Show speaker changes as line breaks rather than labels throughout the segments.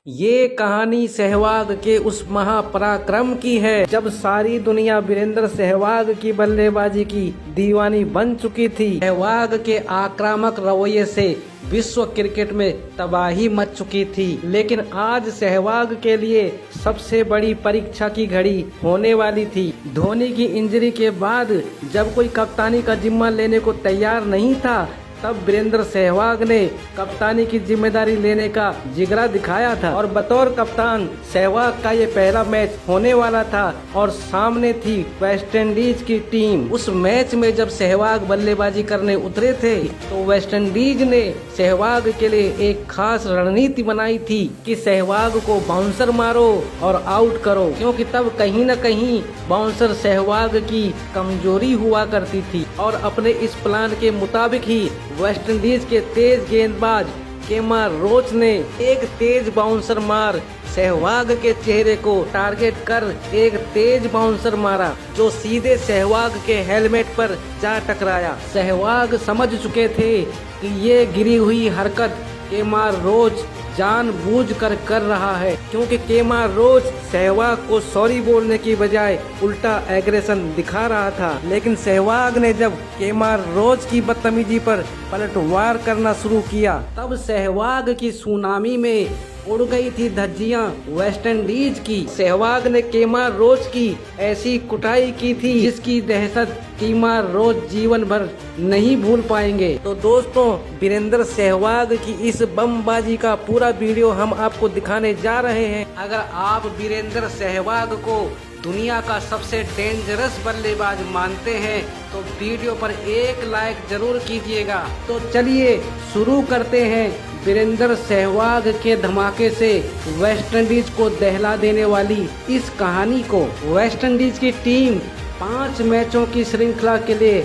ये कहानी सहवाग के उस महापराक्रम की है जब सारी दुनिया वीरेंद्र सहवाग की बल्लेबाजी की दीवानी बन चुकी थी। सहवाग के आक्रामक रवैये से विश्व क्रिकेट में तबाही मच चुकी थी, लेकिन आज सहवाग के लिए सबसे बड़ी परीक्षा की घड़ी होने वाली थी। धोनी की इंजरी के बाद जब कोई कप्तानी का जिम्मा लेने को तैयार नहीं था, तब वीरेंद्र सहवाग ने कप्तानी की जिम्मेदारी लेने का जिगरा दिखाया था और बतौर कप्तान सहवाग का ये पहला मैच होने वाला था और सामने थी वेस्ट इंडीज की टीम। उस मैच में जब सहवाग बल्लेबाजी करने उतरे थे तो वेस्ट इंडीज ने सहवाग के लिए एक खास रणनीति बनाई थी कि सहवाग को बाउंसर मारो और आउट करो, क्योंकि तब कहीं न कहीं बाउंसर सहवाग की कमजोरी हुआ करती थी। और अपने इस प्लान के मुताबिक ही वेस्ट इंडीज के तेज गेंदबाज केमार रोच ने एक तेज बाउंसर मार सहवाग के चेहरे को टारगेट कर एक तेज बाउंसर मारा जो सीधे सहवाग के हेलमेट पर जा टकराया। सहवाग समझ चुके थे कि ये गिरी हुई हरकत केमार रोच जानबूझकर कर रहा है, क्योंकि केमार रोच सहवाग को सॉरी बोलने की बजाय उल्टा एग्रेशन दिखा रहा था। लेकिन सहवाग ने जब केमार रोच की बदतमीजी पर पलटवार करना शुरू किया, तब सहवाग की सुनामी में उड़ गई थी धज्जियां वेस्ट इंडीज की। सहवाग ने केमार रोच की ऐसी कुटाई की थी जिसकी दहशत केमार रोच जीवन भर नहीं भूल पाएंगे। तो दोस्तों, वीरेंद्र सहवाग की इस बमबाजी का पूरा वीडियो हम आपको दिखाने जा रहे हैं। अगर आप वीरेंद्र सहवाग को दुनिया का सबसे डेंजरस बल्लेबाज मानते हैं तो वीडियो पर एक लाइक जरूर कीजिएगा। तो चलिए शुरू करते हैं वीरेंद्र सहवाग के धमाके से वेस्ट इंडीज को दहला देने वाली इस कहानी को। वेस्ट इंडीज की टीम 5 मैचों की श्रृंखला के लिए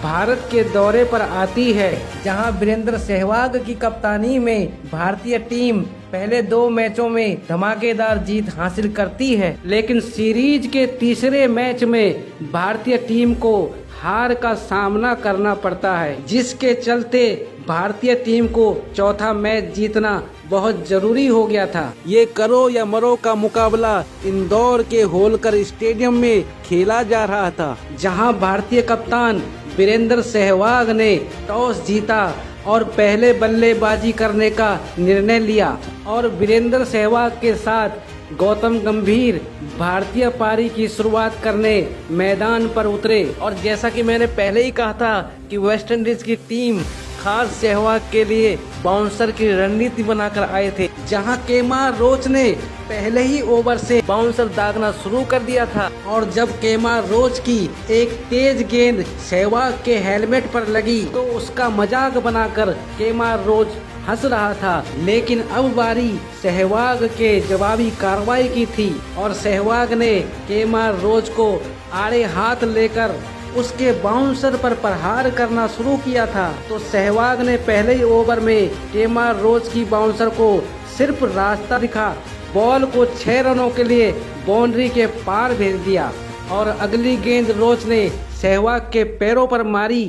भारत के दौरे पर आती है, जहां वीरेंद्र सहवाग की कप्तानी में भारतीय टीम पहले 2 मैचों में धमाकेदार जीत हासिल करती है, लेकिन सीरीज के तीसरे मैच में भारतीय टीम को हार का सामना करना पड़ता है, जिसके चलते भारतीय टीम को चौथा मैच जीतना बहुत जरूरी हो गया था। ये करो या मरो का मुकाबला इंदौर के होलकर स्टेडियम में खेला जा रहा था, जहां भारतीय कप्तान वीरेंद्र सहवाग ने टॉस जीता और पहले बल्लेबाजी करने का निर्णय लिया और वीरेंद्र सहवाग के साथ गौतम गंभीर भारतीय पारी की शुरुआत करने मैदान पर उतरे। और जैसा कि मैंने पहले ही कहा था कि वेस्ट इंडीज की टीम खास सहवाग के लिए बाउंसर की रणनीति बनाकर आए थे, जहां केमार रोच ने पहले ही ओवर से बाउंसर दागना शुरू कर दिया था। और जब केमार रोच की एक तेज गेंद सहवाग के हेलमेट पर लगी तो उसका मजाक बनाकर केमार रोच हंस रहा था, लेकिन अब बारी सहवाग के जवाबी कार्रवाई की थी और सहवाग ने केमार रोच को आड़े हाथ लेकर उसके बाउंसर पर प्रहार करना शुरू किया था। तो सहवाग ने पहले ही ओवर में केमार रोच की बाउंसर को सिर्फ रास्ता दिखा बॉल को 6 रनों के लिए बाउंड्री के पार भेज दिया और अगली गेंद रोच ने सहवाग के पैरों पर मारी,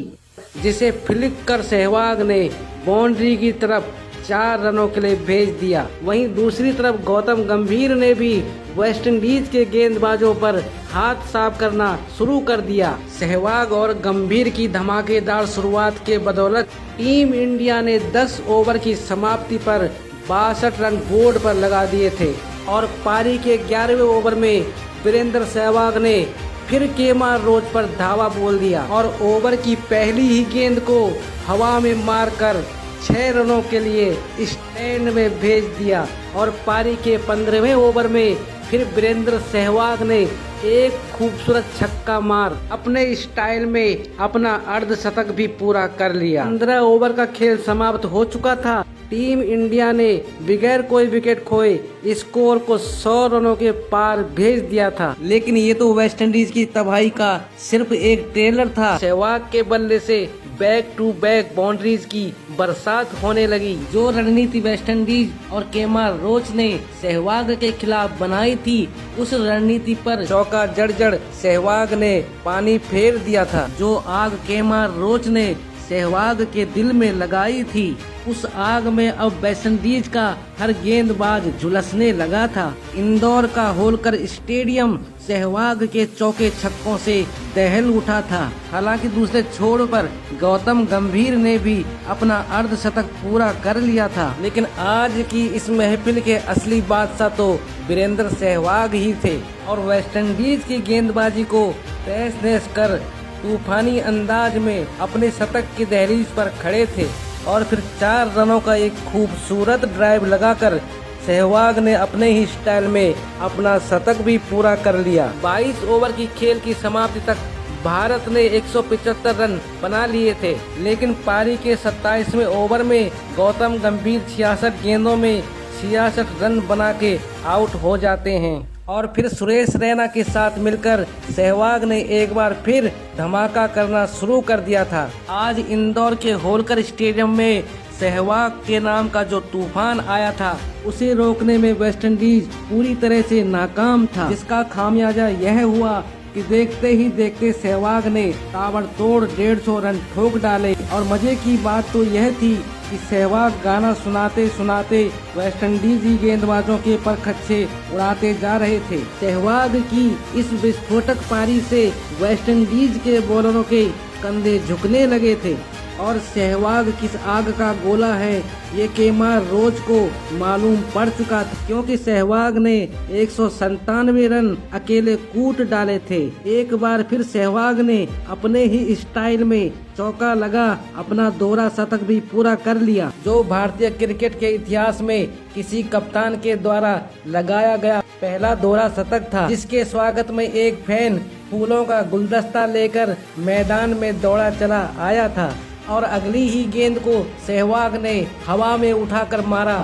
जिसे फ्लिक कर सहवाग ने बाउंड्री की तरफ 4 रनों के लिए भेज दिया। वहीं दूसरी तरफ गौतम गंभीर ने भी वेस्ट इंडीज के गेंदबाजों पर हाथ साफ करना शुरू कर दिया। सहवाग और गंभीर की धमाकेदार शुरुआत के बदौलत टीम इंडिया ने 10 ओवर की समाप्ति पर 62 रन बोर्ड पर लगा दिए थे और पारी के 11वें ओवर में वीरेंद्र सहवाग ने फिर केमार रोच पर धावा बोल दिया और ओवर की पहली ही गेंद को हवा में मारकर 6 रनों के लिए स्टैंड में भेज दिया। और पारी के 15वें ओवर में फिर वीरेंद्र सहवाग ने एक खूबसूरत छक्का मार अपने स्टाइल में अपना अर्धशतक भी पूरा कर लिया। 15 ओवर का खेल समाप्त हो चुका था। टीम इंडिया ने बगैर कोई विकेट खोए स्कोर को 100 रनों के पार भेज दिया था, लेकिन ये तो वेस्ट इंडीज की तबाही का सिर्फ एक ट्रेलर था। सहवाग के बल्ले से बैक टू बैक बाउंड्रीज की बरसात होने लगी। जो रणनीति वेस्ट इंडीज और केमार रोच ने सहवाग के खिलाफ बनाई थी, उस रणनीति पर चौका जड़ सहवाग ने पानी फेर दिया था। जो आग केमार रोच ने सहवाग के दिल में लगाई थी। उस आग में अब वेस्टइंडीज का हर गेंदबाज झुलसने लगा था। इंदौर का होलकर स्टेडियम सहवाग के चौके छक्कों से दहल उठा था। हालांकि दूसरे छोर पर गौतम गंभीर ने भी अपना अर्धशतक पूरा कर लिया था, लेकिन आज की इस महफिल के असली बादशाह तो वीरेंद्र सहवाग ही थे और वेस्टइंडीज की गेंदबाजी को तहस नहस कर तूफानी अंदाज में अपने शतक की दहलीज पर खड़े थे और फिर 4 रनों का एक खूबसूरत ड्राइव लगाकर सहवाग ने अपने ही स्टाइल में अपना शतक भी पूरा कर लिया। 22 ओवर की खेल की समाप्ति तक भारत ने 175 रन बना लिए थे, लेकिन पारी के 27वें ओवर में गौतम गंभीर 66 गेंदों में 66 रन बना के आउट हो जाते हैं और फिर सुरेश रैना के साथ मिलकर सहवाग ने एक बार फिर धमाका करना शुरू कर दिया था। आज इंदौर के होलकर स्टेडियम में सहवाग के नाम का जो तूफान आया था, उसे रोकने में वेस्टइंडीज पूरी तरह से नाकाम था, जिसका खामियाजा यह हुआ कि देखते ही देखते सहवाग ने ताबड़तोड़ 150 रन ठोक डाले। और मजे की बात तो यह थी कि सहवाग गाना सुनाते सुनाते वेस्टइंडीजी गेंदबाजों के परखच्चे उड़ाते जा रहे थे। सहवाग की इस विस्फोटक पारी से वेस्टइंडीज के बॉलरों के कंधे झुकने लगे थे और सहवाग किस आग का गोला है ये केमार रोच को मालूम पड़ चुका था, क्योंकि सहवाग ने 197 रन अकेले कूट डाले थे। एक बार फिर सहवाग ने अपने ही स्टाइल में चौका लगा अपना दोहरा शतक भी पूरा कर लिया, जो भारतीय क्रिकेट के इतिहास में किसी कप्तान के द्वारा लगाया गया पहला दोहरा शतक था, जिसके स्वागत में एक फैन फूलों का गुलदस्ता लेकर मैदान में दौड़ा चला आया था और अगली ही गेंद को सहवाग ने हवा में उठाकर मारा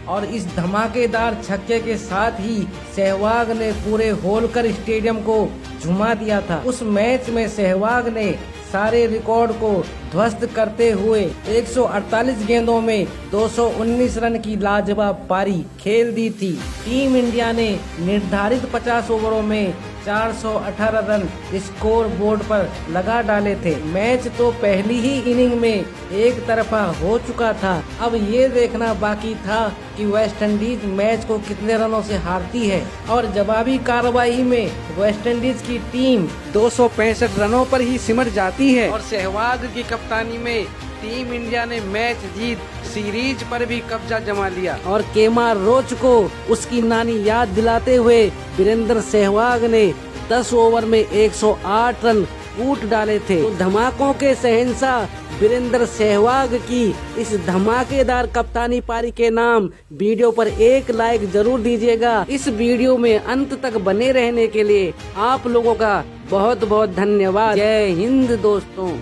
और इस धमाकेदार छक्के के साथ ही सहवाग ने पूरे होलकर स्टेडियम को झुमा दिया था। उस मैच में सहवाग ने सारे रिकॉर्ड को ध्वस्त करते हुए 148 गेंदों में 219 रन की लाजवाब पारी खेल दी थी। टीम इंडिया ने निर्धारित 50 ओवरों में 418 रन स्कोर बोर्ड पर लगा डाले थे। मैच तो पहली ही इनिंग में एक तरफा हो चुका था। अब ये देखना बाकी था कि वेस्टइंडीज मैच को कितने रनों से हारती है और जवाबी कार्रवाई में वेस्टइंडीज की टीम 265 रनों पर ही सिमट जाती है और सहवाग की कप्तानी में टीम इंडिया ने मैच जीत सीरीज पर भी कब्जा जमा लिया और केमार रोच को उसकी नानी याद दिलाते हुए वीरेंद्र सहवाग ने 10 ओवर में 108 रन कूट डाले थे। तो धमाकों के शहंशाह वीरेंद्र सहवाग की इस धमाकेदार कप्तानी पारी के नाम वीडियो पर एक लाइक जरूर दीजिएगा। इस वीडियो में अंत तक बने रहने के लिए आप लोगों का बहुत बहुत धन्यवाद। जय हिंद दोस्तों।